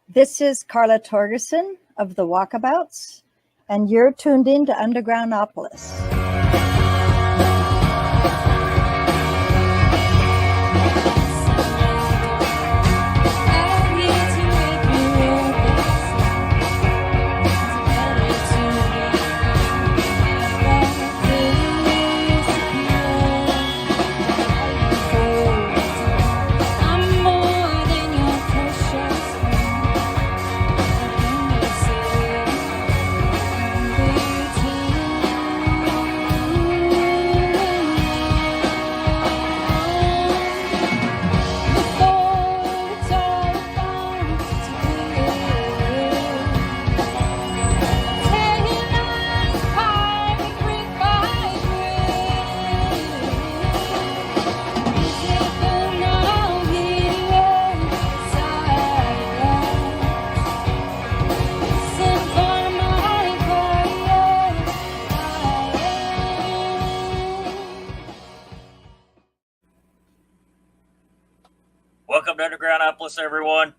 This is Carla Torgerson of the Walkabouts, and you're tuned in to Undergroundopolis. Welcome to Undergroundopolis, everyone.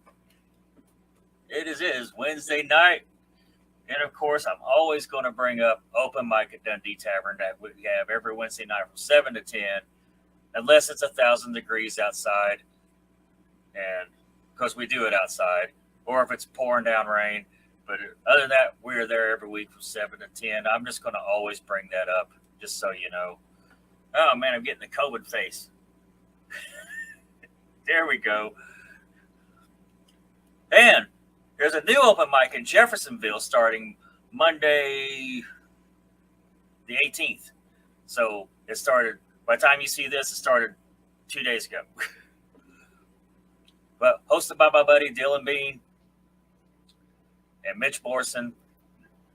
It is Wednesday night, and of course, I'm always going to bring up open mic at Dundee Tavern that we have every Wednesday night from 7 to 10, unless it's 1,000 degrees outside, and because we do it outside, or if it's pouring down rain. But other than that, we're there every week from 7 to 10. I'm just going to always bring that up, just so you know. Oh, man, I'm getting the COVID face. There we go. And there's a new open mic in Jeffersonville starting Monday the 18th. So it started, by the time you see this, it started 2 days ago. But hosted by my buddy Dylan Bean and Mitch Borson.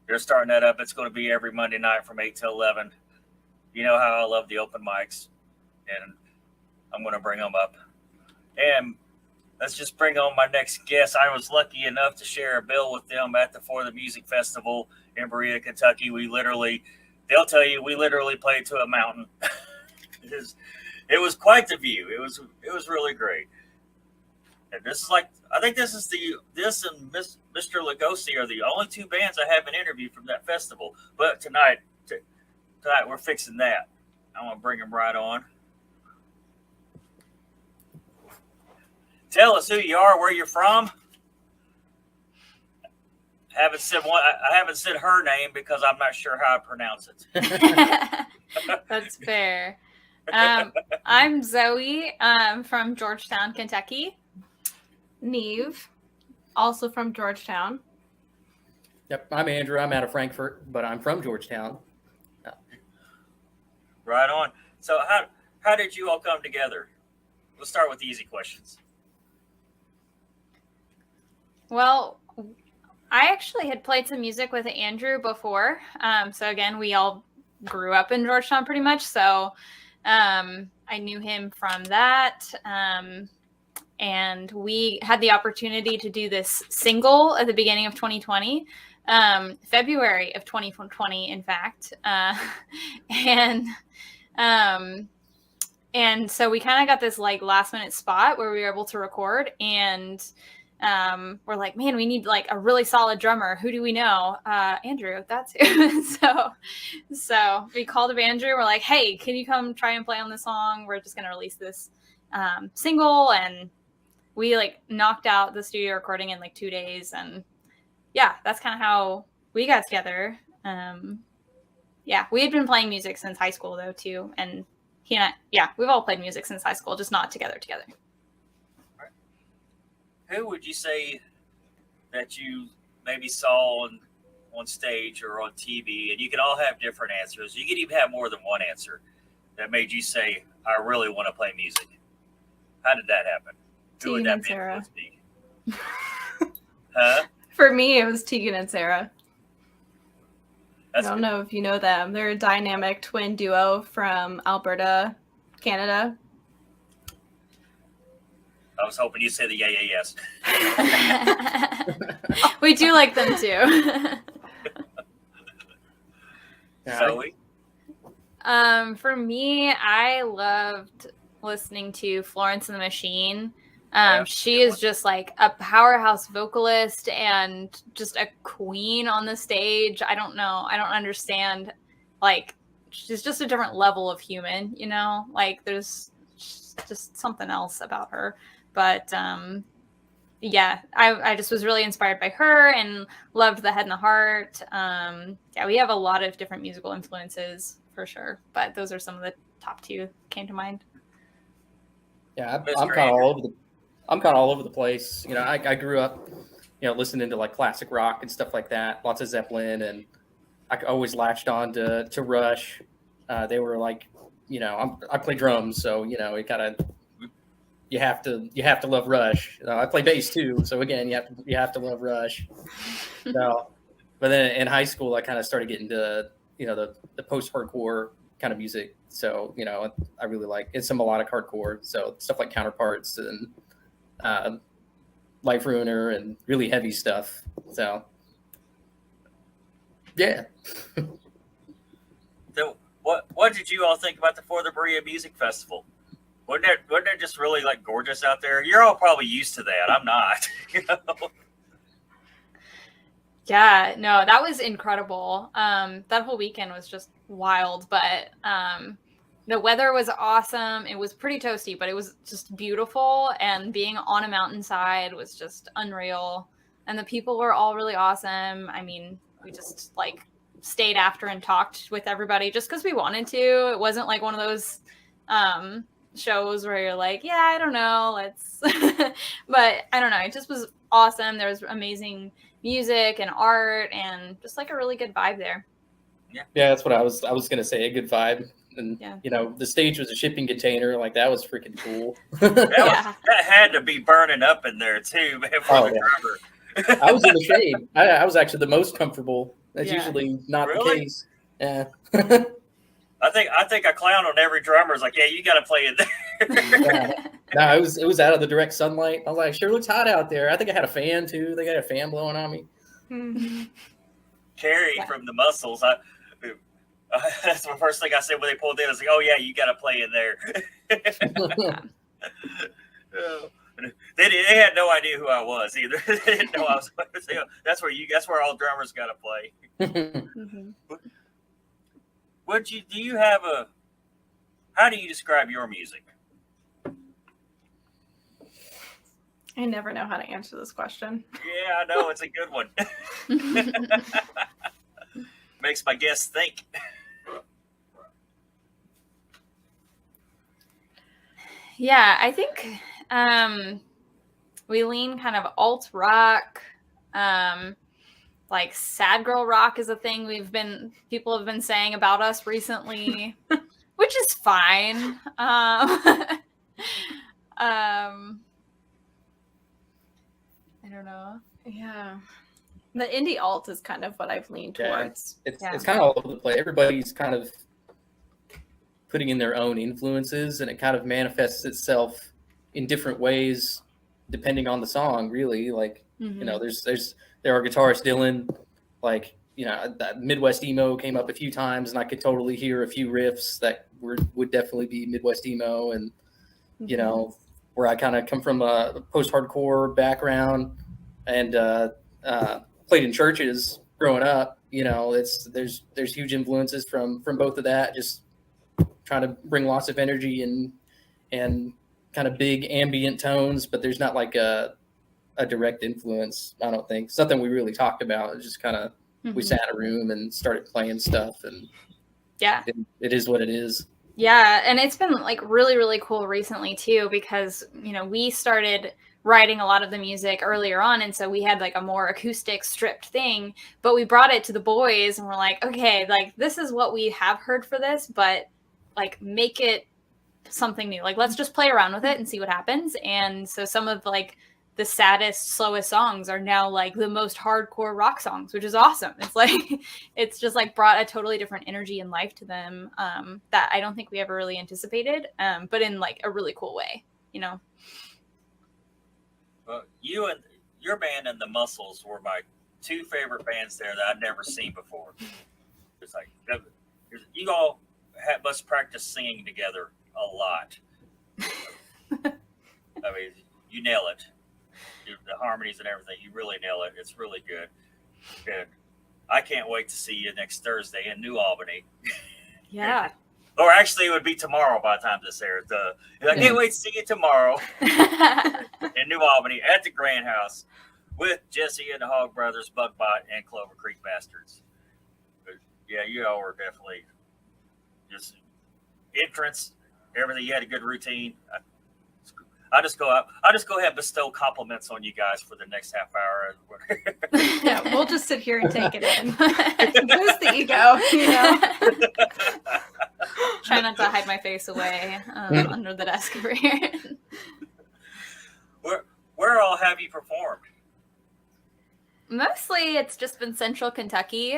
They're starting that up. It's going to be every Monday night from 8 to 11. You know how I love the open mics, and I'm going to bring them up. And let's just bring on my next guest. I was lucky enough to share a bill with them at the For the Music Festival in Berea, Kentucky. They'll tell you, we literally played to a mountain. It was quite the view. It was really great. And this and Mr. Lugosi are the only two bands I haven't interviewed from that festival. But tonight we're fixing that. I'm going to bring them right on. Tell us who you are, where you're from. I haven't said her name because I'm not sure how to pronounce it. That's fair. I'm Zoe from Georgetown, Kentucky. Neve, also from Georgetown. Yep, I'm Andrew. I'm out of Frankfort, but I'm from Georgetown. Right on. So how did you all come together? We'll start with the easy questions. Well, I actually had played some music with Andrew before. So again, we all grew up in Georgetown pretty much. So I knew him from that. And we had the opportunity to do this single at the beginning of 2020, February of 2020, in fact. And so we kind of got this like last minute spot where we were able to record, and we're like, man, we need like a really solid drummer. Who do we know? Andrew, that's who. So we called up Andrew. We're like, hey, can you come try and play on this song? We're just going to release this single. And we like knocked out the studio recording in like 2 days. And yeah, that's kind of how we got together. Yeah, we had been playing music since high school though too. And he and I, we've all played music since high school, just not together. Who would you say that you maybe saw on stage or on TV? And you can all have different answers. You can even have more than one answer that made you say, I really want to play music. How did that happen? Who would that be? Sarah. Huh? For me, it was Tegan and Sarah. I That's don't good. know if you know them. They're a dynamic twin duo from Alberta, Canada. I was hoping you'd say the yes. We do like them too. Zoe? For me, I loved listening to Florence and the Machine. Yeah. She is just like a powerhouse vocalist and just a queen on the stage. I don't know. I don't understand. Like, she's just a different level of human, you know? Like, there's just something else about her. But yeah, I just was really inspired by her and loved the Head and the Heart. Yeah, we have a lot of different musical influences for sure. But those are some of the top two that came to mind. Yeah, Mr. I'm kind of all over the place. You know, I grew up, you know, listening to like classic rock and stuff like that. Lots of Zeppelin, and I always latched on to Rush. They were like, you know, I play drums, so you know, you have to love Rush. I play bass too, so again, you have to love Rush. So, but then in high school, I kind of started getting to, you know, the post-hardcore kind of music. So, you know, I really like it's some melodic hardcore. So stuff like Counterparts and Life Ruiner and really heavy stuff. So, yeah. So what did you all think about the For the Berea Music Festival? Wasn't that just really like gorgeous out there? You're all probably used to that. I'm not. You know? Yeah, no, that was incredible. That whole weekend was just wild, but the weather was awesome. It was pretty toasty, but it was just beautiful. And being on a mountainside was just unreal. And the people were all really awesome. I mean, we just like stayed after and talked with everybody just because we wanted to. It wasn't like one of those shows where you're like, yeah, I don't know, let's. But I don't know. It just was awesome. There was amazing music and art and just like a really good vibe there. Yeah, that's what I was going to say. A good vibe. And, yeah. You know, the stage was a shipping container. Like, that was freaking cool. That had to be burning up in there, too, man, for the drummer. I was in the shade. I was actually the most comfortable. That's Yeah. usually not Really? the case. Yeah. I think a clown on every drummer is like, yeah, you got to play it there. Yeah. No, it was out of the direct sunlight. I was like, sure looks hot out there. I think I had a fan, too. They got a fan blowing on me. Carrie from the Muscles, that's the first thing I said when they pulled in. I was like, "Oh yeah, you got to play in there." They had no idea who I was either. They didn't know I was. That's where all drummers got to play. How do you describe your music? I never know how to answer this question. Yeah, I know it's a good one. Makes my guests think. Yeah, I think we lean kind of alt rock, like sad girl rock is a thing people have been saying about us recently, which is fine. I don't know. Yeah. The indie alt is kind of what I've leaned towards. It's kind of all over the place. Everybody's kind of putting in their own influences, and it kind of manifests itself in different ways depending on the song, really. Like, you know, there are guitarist Dylan, like, you know, that Midwest emo came up a few times, and I could totally hear a few riffs that would definitely be Midwest emo. And, you know, where I kind of come from a post-hardcore background and played in churches growing up, you know, there's huge influences from both of that, just trying to bring lots of energy and kind of big ambient tones, but there's not like a direct influence. I don't think. Something we really talked about. It's just kind of we sat in a room and started playing stuff, and yeah, it is what it is. Yeah, and it's been like really, really cool recently too, because, you know, we started writing a lot of the music earlier on, and so we had like a more acoustic stripped thing, but we brought it to the boys and we're like, okay, like this is what we have heard for this, but like make it something new. Like let's just play around with it and see what happens. And so some of like the saddest, slowest songs are now like the most hardcore rock songs, which is awesome. It's like, it's just like brought a totally different energy and life to them that I don't think we ever really anticipated, but in like a really cool way, you know? Well, you and your band and the Muscles were my two favorite bands there that I'd never seen before. It's like, you all must practice singing together a lot. I mean, you nail it. The harmonies and everything, you really nail it. It's really good. And I can't wait to see you next Thursday in New Albany. Yeah. Or actually, it would be tomorrow by the time this airs. I can't wait to see you tomorrow in New Albany at the Grand House with Jesse and the Hog Brothers, Bugbot, and Clover Creek Bastards. But yeah, you all were definitely just entrance, everything. You had a good routine. I just go ahead and bestow compliments on you guys for the next half hour. Yeah, we'll just sit here and take it in. Boost the ego, you know. Try not to hide my face away under the desk over here. Where all have you performed? Mostly it's just been Central Kentucky,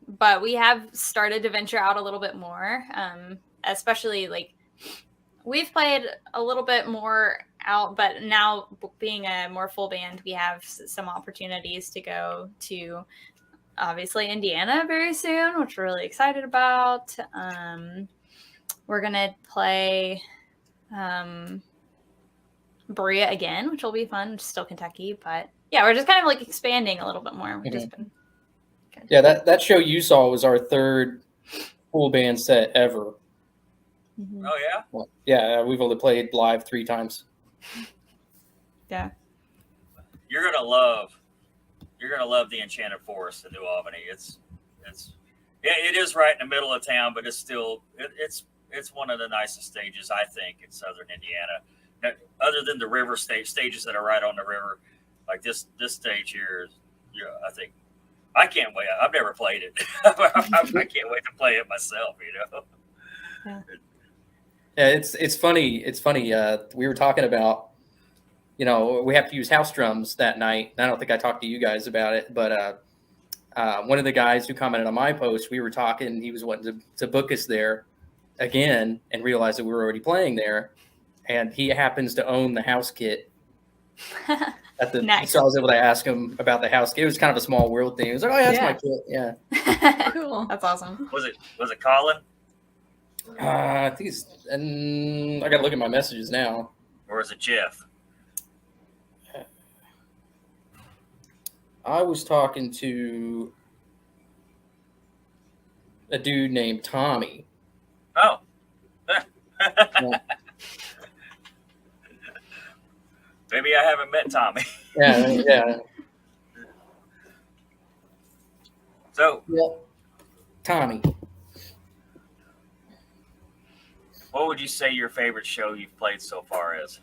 but we have started to venture out a little bit more, especially like we've played a little bit more out, but now being a more full band, we have some opportunities to go to obviously Indiana very soon, which we're really excited about. We're going to play Berea again, which will be fun. Still Kentucky, but yeah, we're just kind of like expanding a little bit more. We've just been good. Yeah, that show you saw was our third full band set ever. Mm-hmm. Oh yeah. Well, yeah, we've only played live 3 times. Yeah. You're gonna love the Enchanted Forest in New Albany. It is right in the middle of town, but it's still it's one of the nicest stages I think in Southern Indiana. Now, other than the river stages that are right on the river, like this stage here, I think I can't wait. I've never played it. I can't wait to play it myself. Yeah. Yeah, it's funny. It's funny. We were talking about, we have to use house drums that night. I don't think I talked to you guys about it, but one of the guys who commented on my post, we were talking. He was wanting to book us there again, and realized that we were already playing there, and he happens to own the house kit. Nice. So I was able to ask him about the house kit. It was kind of a small world thing. He was like, "Oh, yeah, that's my kit." Yeah. Cool. That's awesome. Was it Colin? I think I got to look at my messages now. Or is it Jeff? I was talking to a dude named Tommy. Oh. Maybe I haven't met Tommy. Yeah. So, Tommy. what would you say your favorite show you've played so far is?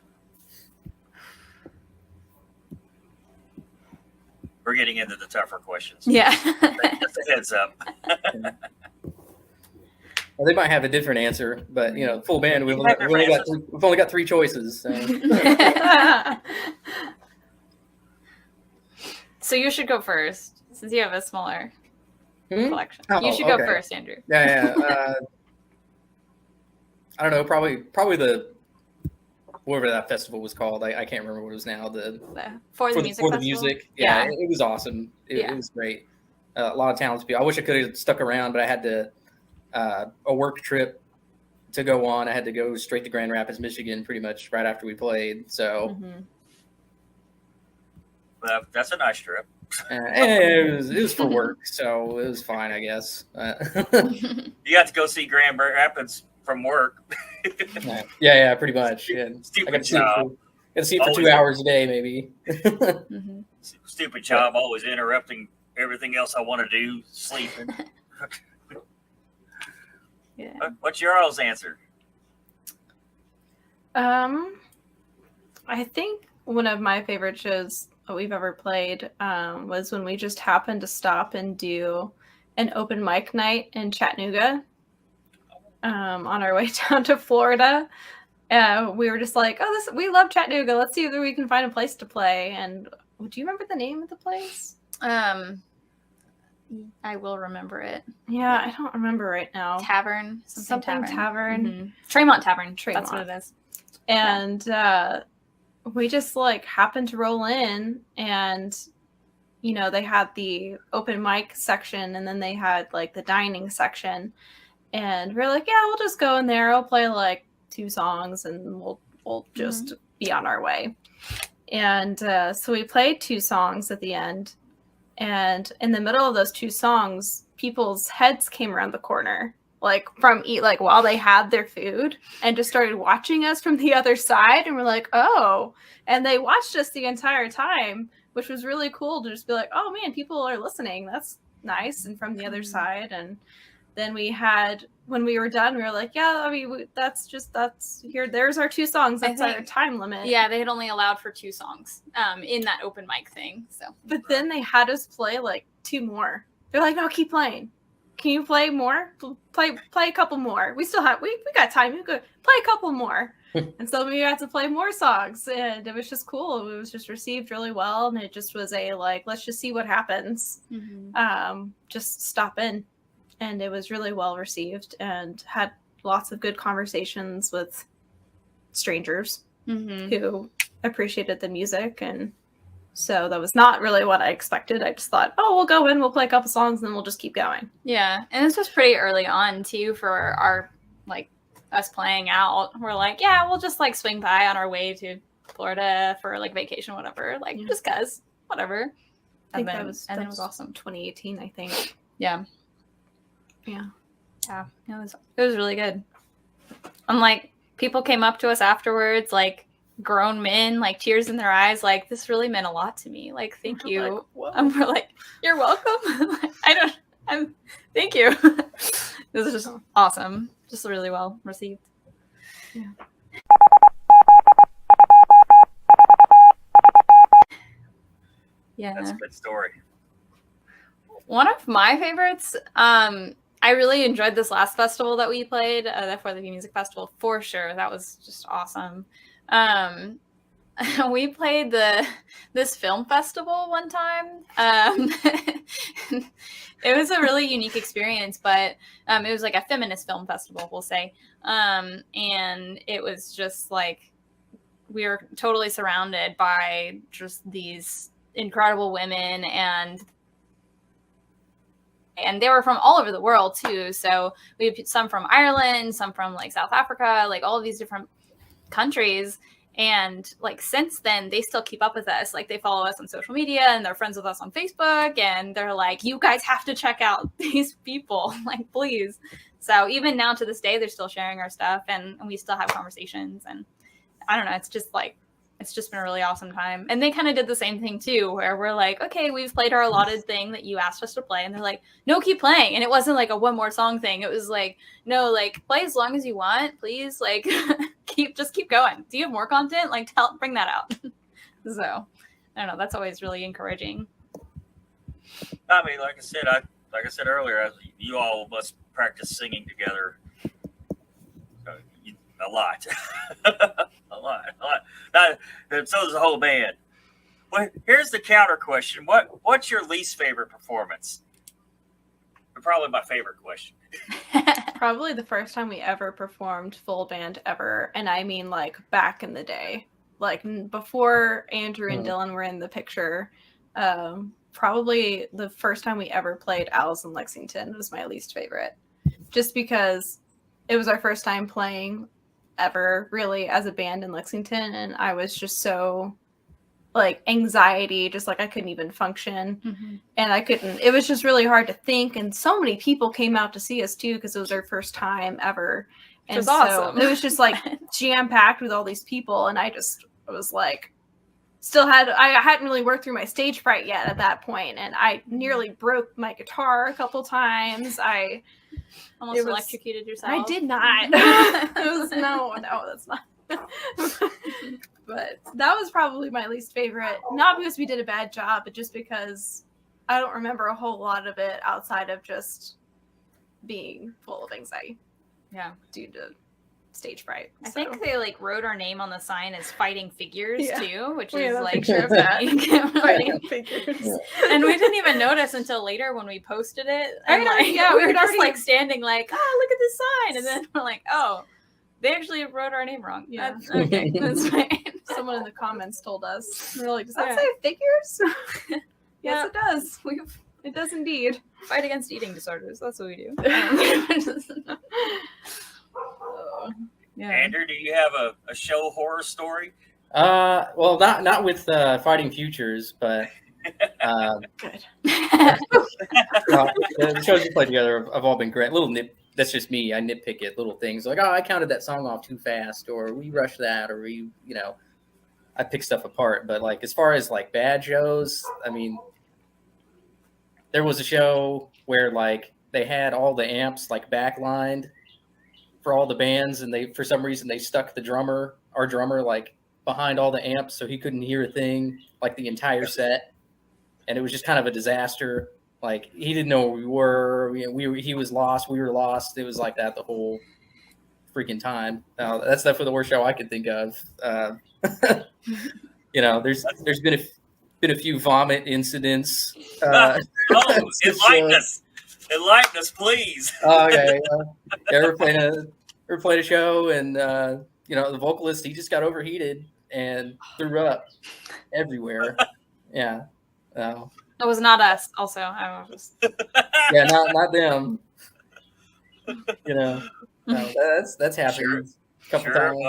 We're getting into the tougher questions. Yeah. Just a heads up. Well, they might have a different answer, but full band, we've only got 3 choices. So. So you should go first, since you have a smaller collection. Oh, You should go okay. first, Andrew. Yeah. I don't know. Probably the whatever that festival was called. I can't remember what it was now. For the music festival? music. Yeah, it was awesome. It was great. A lot of talented people. I wish I could have stuck around, but I had to a work trip to go on. I had to go straight to Grand Rapids, Michigan, pretty much right after we played. So That's a nice trip. it was for work, so it was fine, I guess. You got to go see Grand Rapids from work. Yeah, pretty much. Yeah. I got to see it for 2 hours a day, maybe. Stupid job, always interrupting everything else I want to do, sleeping. Yeah. What's your all's answer? I think one of my favorite shows that we've ever played was when we just happened to stop and do an open mic night in Chattanooga on our way down to Florida. We were just like, we love Chattanooga. Let's see if we can find a place to play. And do you remember the name of the place? I will remember it. Yeah, I don't remember right now. Tavern. Something Tavern. Mm-hmm. Tremont Tavern. Tremont. That's what it is. And we just happened to roll in, and they had the open mic section, and then they had the dining section, and we're like, yeah, we'll just go in there. I'll play 2 songs, and we'll just be on our way. And so we played 2 songs at the end. And in the middle of those 2 songs, people's heads came around the corner, like while they had their food, and just started watching us from the other side. And we're like, oh, and they watched us the entire time, which was really cool to just be like, oh man, people are listening. That's nice. And from the other side. And then when we were done, we were like, yeah, I mean, that's here. There's our 2 songs. That's our time limit. Yeah, they had only allowed for 2 songs in that open mic thing. So, but then they had us play like 2 more. They're like, no, keep playing. Can you play more? Play a couple more. We still have we got time. You could play a couple more. And so we had to play more songs, and it was just cool. It was just received really well, and it just was a like, let's just see what happens. Just stop in. And it was really well received, and had lots of good conversations with strangers who appreciated the music. And so that was not really what I expected. I just thought, oh, we'll go in, we'll play a couple songs, and then we'll just keep going. Yeah. And this was pretty early on too for our like us playing out. We're like, yeah, we'll just like swing by on our way to Florida for like vacation, whatever. Like just cause, whatever. I think that was awesome. 2018, I think. Yeah. Yeah. Yeah. It was really good. And like people came up to us afterwards, like grown men, like tears in their eyes, like this really meant a lot to me. Like, thank you. Like, and we're like, you're welcome. Thank you. This is just awesome. Just really well received. Yeah. Yeah. That's a good story. One of my favorites, I really enjoyed this last festival that we played, the For the View Music Festival, for sure. That was just awesome. We played this film festival one time. It was a really unique experience, but it was like a feminist film festival, we'll say. And it was just like we were totally surrounded by just these incredible women, and they were from all over the world too. So we had some from Ireland, some from like South Africa, like all of these different countries. And like since then, they still keep up with us. Like they follow us on social media, and they're friends with us on Facebook, and they're like, you guys have to check out these people, like please. So even now to this day, they're still sharing our stuff, and we still have conversations. And I don't know, it's just been a really awesome time. And they kind of did the same thing too, where we're like, okay, we've played our allotted thing that you asked us to play. And they're like, no, keep playing. And it wasn't like a one more song thing. It was like, no, like play as long as you want, please. Like keep going. Do you have more content? Like bring that out. So I don't know. That's always really encouraging. I mean, like I said earlier, you all must practice singing together a lot. a lot. So does the whole band. Well, here's the counter question. What's your least favorite performance? Probably my favorite question. Probably the first time we ever performed full band ever. And I mean like back in the day. Like before Andrew and Dylan were in the picture. Probably the first time we ever played Owls in Lexington was my least favorite. Just because it was our first time playing ever really as a band in Lexington, and I was just so like anxiety, just like I couldn't even function. And it was just really hard to think, and so many people came out to see us too because it was our first time ever, and was so awesome. it was just like jam-packed with all these people, and I was like I hadn't really worked through my stage fright yet at that point, and I nearly broke my guitar a couple times. I almost electrocuted yourself. I did not. It was no, that's not. But that was probably my least favorite. Not because we did a bad job, but just because I don't remember a whole lot of it outside of just being full of anxiety. Yeah, due to stage fright. I think they like wrote our name on the sign as Fighting Figures too, which is like picture of that. Fighting Figures. And we didn't even notice until later when we posted it. And we were just like standing like, oh, look at this sign, and then we're like, oh, they actually wrote our name wrong. Yeah. That's, okay, that's fine. Someone in the comments told us. We're like, does that say figures? Yes, it does. It does indeed. Fight against eating disorders. That's what we do. Yeah. Andrew, do you have a show horror story? Well, not with Fighting Futures, but Good. the shows we played together have all been great. That's just me. I nitpick at little things like, oh, I counted that song off too fast, or we rushed that, or I pick stuff apart. But like as far as like bad shows, I mean, there was a show where like they had all the amps like backlined for all the bands, and for some reason they stuck our drummer, like behind all the amps, so he couldn't hear a thing like the entire set, and it was just kind of a disaster. Like he didn't know where we were. He was lost. We were lost. It was like that the whole freaking time. That's definitely the worst show I could think of. There's been a few vomit incidents. Enlighten us, please. Okay. We're playing a show, and the vocalist, he just got overheated and threw up everywhere. Yeah. It was not us. Also, I was just... Yeah, not them. That's happened a couple times.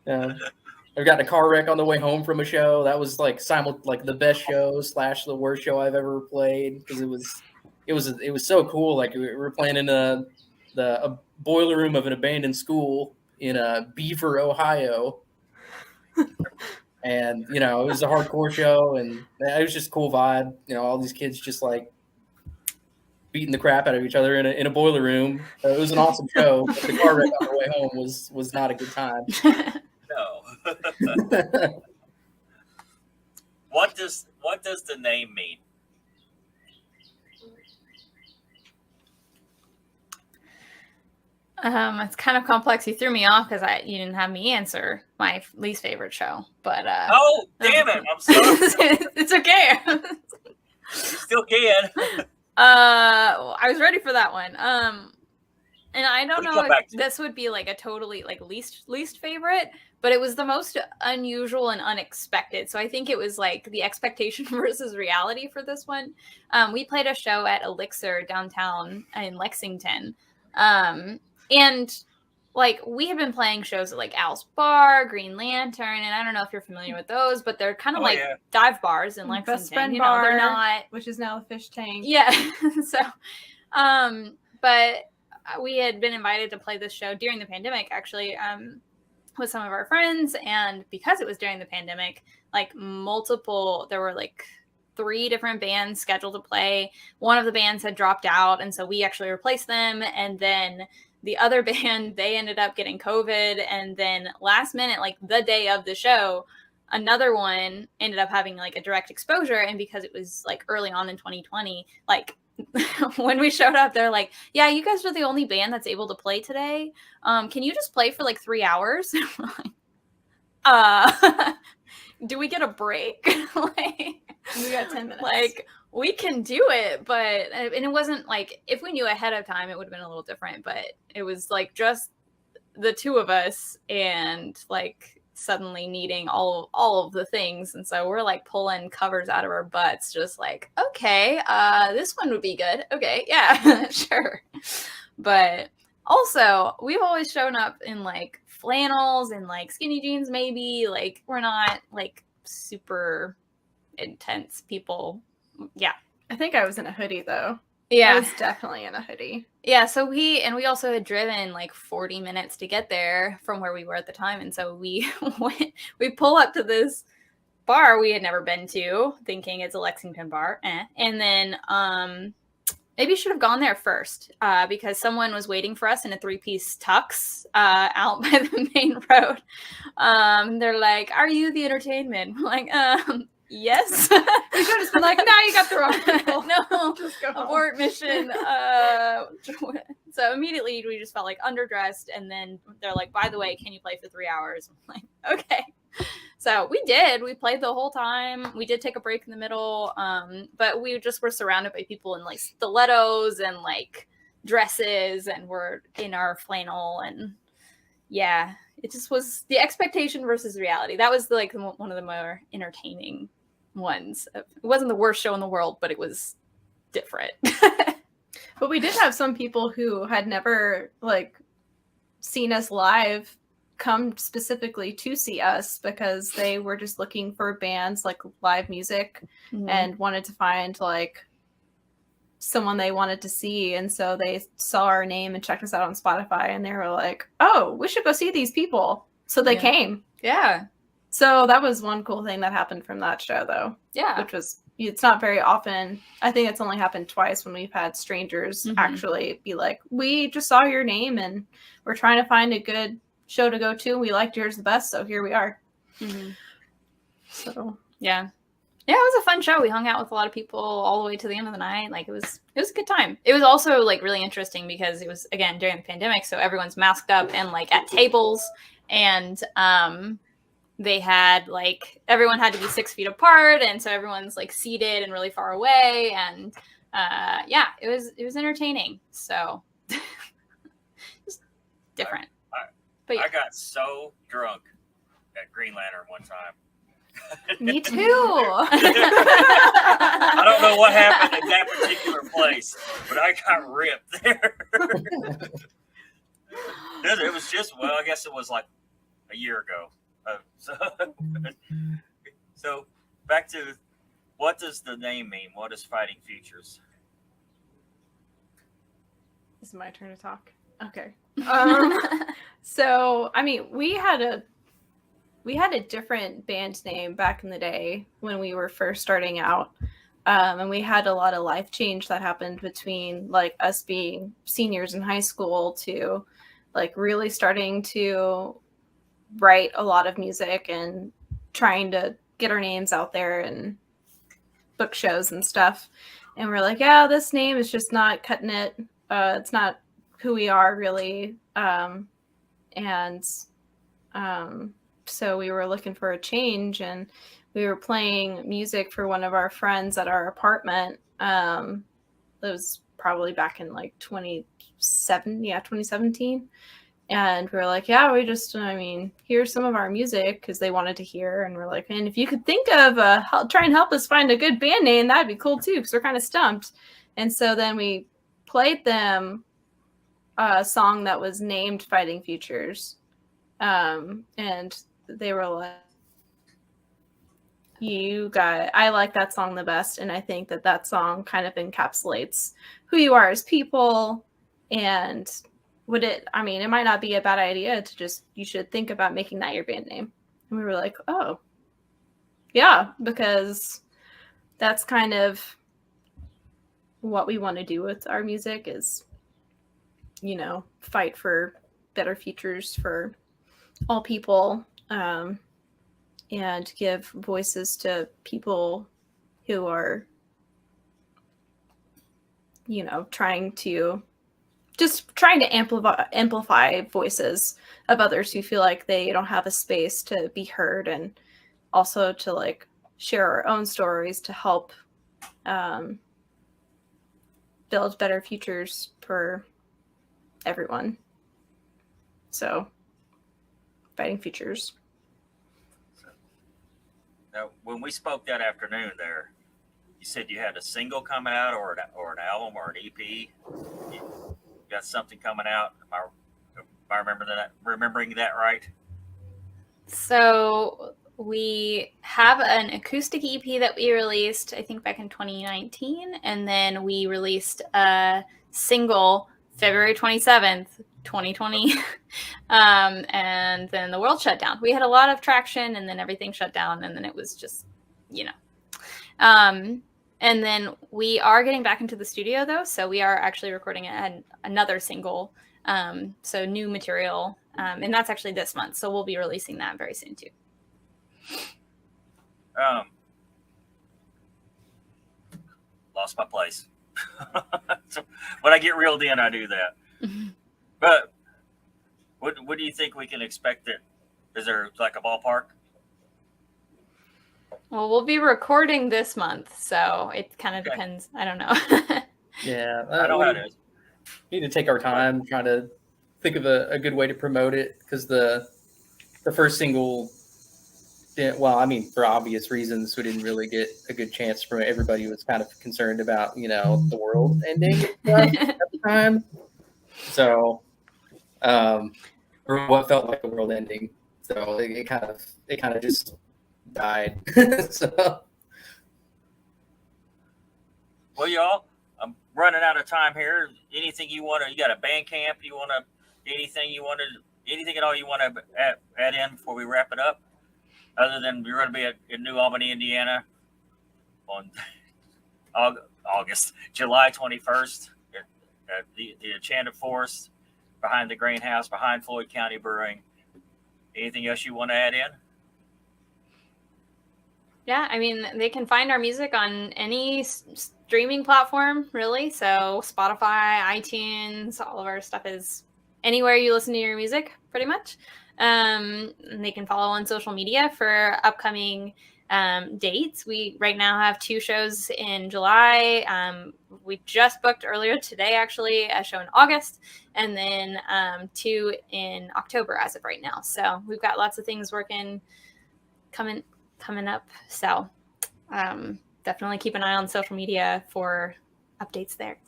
Yeah. I've gotten a car wreck on the way home from a show. That was like the best show / the worst show I've ever played, because it was so cool. Like we were playing in a boiler room of an abandoned school in Beaver, Ohio. And, it was a hardcore show, and it was just a cool vibe. All these kids just like beating the crap out of each other in a boiler room. It was an awesome show, but the car wreck on the way home was not a good time. No. What does the name mean? It's kind of complex. You threw me off because you didn't have me answer my least favorite show. But oh, damn it! I'm sorry. It's okay. You still can. I was ready for that one. And I don't know if this would be like a totally like least favorite, but it was the most unusual and unexpected. So I think it was like the expectation versus reality for this one. We played a show at Elixir downtown in Lexington. And like we have been playing shows at like Al's Bar, Green Lantern, and I don't know if you're familiar with those, but they're kind of dive bars in Lexington. Best Friend Bar, they're not, which is now the Fish Tank. Yeah. So, but we had been invited to play this show during the pandemic, actually, with some of our friends, and because it was during the pandemic, like there were like 3 different bands scheduled to play. One of the bands had dropped out, and so we actually replaced them, and then the other band, they ended up getting COVID, and then last minute, like the day of the show, another one ended up having like a direct exposure. And because it was like early on in 2020, like when we showed up, they're like, yeah, you guys are the only band that's able to play today. Can you just play for like 3 hours? Do we get a break? We got 10 minutes. Like, we can do it, and it wasn't like, if we knew ahead of time, it would have been a little different, but it was like just the 2 of us and like suddenly needing all of the things. And so we're like pulling covers out of our butts, just like, okay, this one would be good. Okay. Yeah, sure. But also we've always shown up in like flannels and like skinny jeans, maybe. Like we're not like super intense people. Yeah. I think I was in a hoodie though. Yeah. I was definitely in a hoodie. Yeah, so we also had driven like 40 minutes to get there from where we were at the time. And so we pull up to this bar we had never been to, thinking it's a Lexington bar. And then maybe should have gone there first because someone was waiting for us in a 3-piece tux out by the main road. They're like, "Are you the entertainment?" I'm like, yes. We should have just been like, "No, you got the wrong people." No, just go abort mission. So immediately we just felt like underdressed, and then they're like, "By the way, can you play for 3 hours?" I'm like, okay. So we did. We played the whole time. We did take a break in the middle, but we just were surrounded by people in like stilettos and like dresses, and we're in our flannel, and yeah, it just was the expectation versus reality. That was like one of the more entertaining ones. It wasn't the worst show in the world, but it was different. But we did have some people who had never like seen us live come specifically to see us because they were just looking for bands like live music and wanted to find like someone they wanted to see. And so they saw our name and checked us out on Spotify and they were like, oh, we should go see these people. So they came. Yeah. So that was one cool thing that happened from that show though. Yeah. Which was, it's not very often. I think it's only happened twice when we've had strangers actually be like, we just saw your name and we're trying to find a good show to go to. We liked yours the best. So here we are. So yeah. Yeah, it was a fun show. We hung out with a lot of people all the way to the end of the night. Like it was a good time. It was also like really interesting because it was again during the pandemic, so everyone's masked up and like at tables, and they had like everyone had to be 6 feet apart, and so everyone's like seated and really far away, and yeah, it was entertaining. So just different. But yeah. I got so drunk at Green Lantern one time. me too. I don't know what happened at that particular place, but I got ripped there. It was just, well, I guess it was like a year ago. So back to, what does the name mean? What is Fighting Futures? It's my turn to talk. Okay. So, I mean, we had a different band name back in the day when we were first starting out. And we had a lot of life change that happened between like us being seniors in high school to like really starting to write a lot of music and trying to get our names out there and book shows and stuff. And we're like, yeah, this name is just not cutting it. It's not who we are really. So we were looking for a change, and we were playing music for one of our friends at our apartment. It was probably back in like 2017. And we were like, yeah, here's some of our music because they wanted to hear. And we're like, and if you could think of try and help us find a good band name, that'd be cool too, because we're kind of stumped. And so then we played them a song that was named Fighting Futures. And they were like, I like that song the best. And I think that song kind of encapsulates who you are as people. And it might not be a bad idea to you should think about making that your band name. And we were like, oh, yeah, because that's kind of what we want to do with our music is, fight for better futures for all people, and give voices to people who are, trying to amplify voices of others who feel like they don't have a space to be heard, and also to like share our own stories to help build better futures for everyone. So, Fighting Futures. Now, when we spoke that afternoon there, you said you had a single coming out or an album or an EP. You got something coming out. Am I remembering that right? So we have an acoustic EP that we released, I think, back in 2019. And then we released a single February 27th, 2020. And then the world shut down. We had a lot of traction, and then everything shut down, and then it was just, and then we are getting back into the studio though. So we are actually recording another single. So new material. And that's actually this month. So we'll be releasing that very soon too. Lost my place. So when I get reeled in, I do that. But what do you think we can expect? Is there like a ballpark? Well, we'll be recording this month, so it kind of depends. I don't know. Yeah, I know how it is. We need to take our time, trying to think of a good way to promote it, because the first single, for obvious reasons, we didn't really get a good chance from it. Everybody was kind of concerned about, the world ending at the time. So we're or what felt like a world ending. So it kind of just died. So. Well, y'all, I'm running out of time here. Anything you want to? You got a band camp? You want to? Anything at all you want to add in before we wrap it up? Other than we're going to be in New Albany, Indiana, on July 21st at the Enchanted Forest, behind the Grain House, behind Floyd County Brewing. Anything else you want to add in? Yeah, I mean, they can find our music on any streaming platform, really. So Spotify, iTunes, all of our stuff is anywhere you listen to your music, pretty much. And they can follow on social media for upcoming dates. We right now have 2 shows in July. We just booked earlier today, actually, a show in August, and then 2 in October as of right now. So we've got lots of things coming up. So definitely keep an eye on social media for updates there.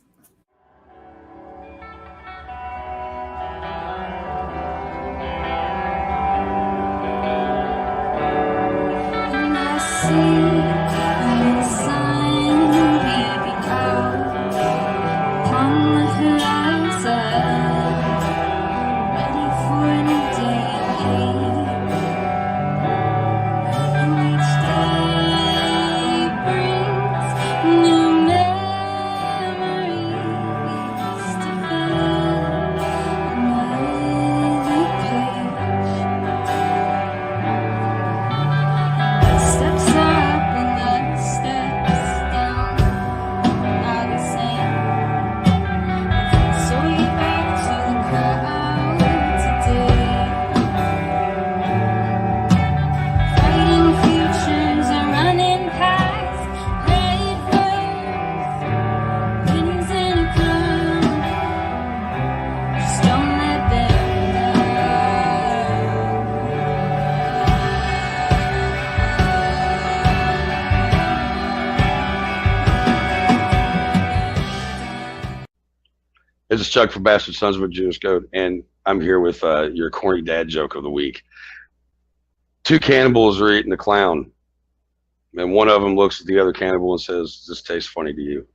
This is Chuck from Bastard Sons of a Jewish Goat, and I'm here with your corny dad joke of the week. 2 cannibals are eating a clown, and one of them looks at the other cannibal and says, "Does this taste funny to you?"